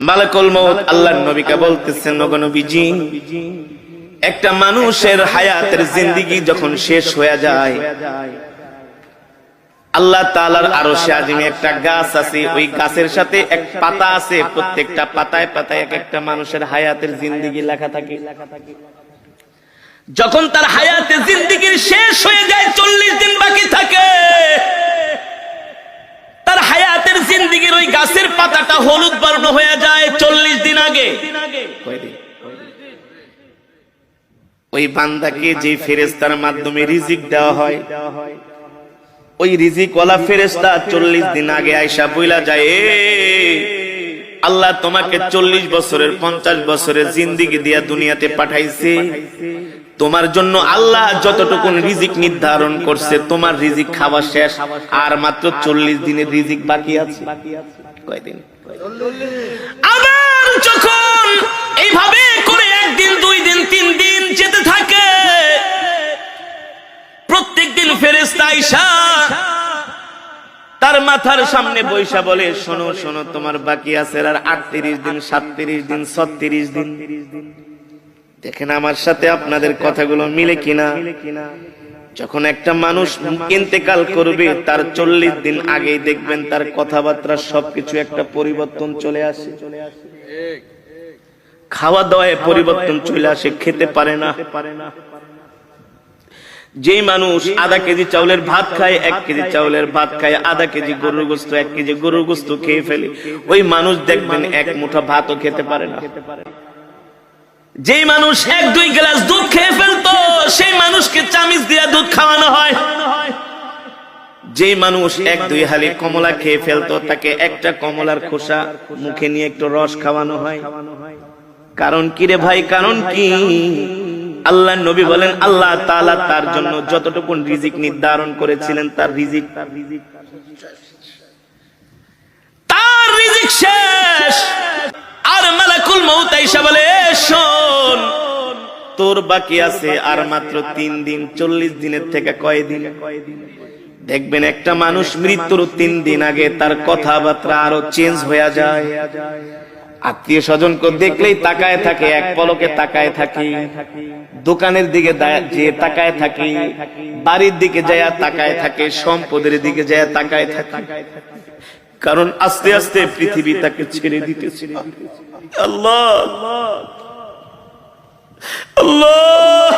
মালাকুল মউত আল্লাহর নবীকে বলতেছেন, ওগো নবীজি, একটা মানুষের হায়াতের জিন্দেগি যখন শেষ হয়ে যায়, আল্লাহ তাআলার আরশে আজিমে একটা গাছ আছে, ওই গাছের সাথে এক পাতা আছে, প্রত্যেকটা পাতায় পাতায় এক একটা মানুষের হায়াতের জিন্দেগি লেখা থাকে। যখন তার হায়াতের জিন্দেগি শেষ হয়ে যায়, 40 দিন বাকি থাকে, তার হায়াতের জিন্দেগির ওই গাছের পাতাটা হলুদ বর্ণ হয়ে যায় 40 দিন আগে। ওই বান্দাকে যে ফেরেশতার মাধ্যমে রিজিক দেওয়া হয়, ওই রিজিকওয়ালা ফেরেশতা 40 দিন আগে আয়েশা বইলা যায়, আল্লাহ তোমাকে 40 বছরের 50 বছরের জিন্দেগি দিয়া দুনিয়াতে পাঠাইছে, তোমার জন্য আল্লাহ যতটুকু রিজিক নির্ধারণ করছে, তোমার রিজিক খাওয়া শেষ, আর মাত্র 40 দিনের রিজিক বাকি আছে। কয়দিন? আবার যখন এইভাবে করে একদিন, 2 দিন, 3 দিন যেতে থাকে, প্রত্যেকদিন ফেরেশতা আয়েশা তার মাথার সামনে বৈশা বলে, শোনো শোনো, তোমার বাকি আছে আর 38 দিন, 37 দিন, 36 দিন। দেখেন আমার সাথে আপনাদের কথাগুলো মিলে কিনা। যখন একটা মানুষ ইন্তেকাল করবে, তার 40 দিন আগেই দেখবেন তার কথাবার্তা সবকিছু একটা পরিবর্তন চলে আসে, খাওয়া দাওয়ায় পরিবর্তন চলে আসে, খেতে পারে না। যেই মানুষ আধা কেজি চাউলের ভাত খায়, 1 কেজি চাউলের ভাত খায়, আধা কেজি গরুর গোশত, 1 কেজি গরুর গোশত খেয়ে ফেলে, ওই মানুষ দেখবেন 1 মুঠা ভাতও খেতে পারে না। যেই মানুষ 1-2 গ্লাস দুধ খেয়ে ফেলতো, সেই মানুষকে চামিচ দিয়ে দুধ খাওয়ানো হয়। যেই মানুষ 1-2 হালি কমলা খেয়ে ফেলতো, তাকে একটা কমলার খোসা মুখে নিয়ে একটু রস খাওয়ানো হয়। কারণ কি রে ভাই, কারণ কি? আল্লাহর নবী বলেন, আল্লাহ তাআলা তার জন্য যতটুকু রিজিক নির্ধারণ করেছিলেন, তার রিজিক শেষ। আর মালাকুল মউত আয়েশা বলে, শোন, তোর বাকি আছে আর মাত্র 3 দিন। 40 দিনের থেকে কয়দিন? দেখবেন একটা মানুষ মৃত্যুর 3 দিন আগে তার কথাবার্তা আরো চেঞ্জ হয়ে যায়। আত্মীয় স্বজনকে দেখলেই তাকায় থাকে, এক পলকে তাকায় থাকে, দোকানের দিকে যে তাকায় থাকে, বাড়ির দিকে যায় তাকায় থাকে, সম্পদের দিকে যায় তাকায় থাকে। কারণ আস্তে আস্তে পৃথিবী তাকে ছেড়ে দিতেছে। আল্লাহ আল্লাহ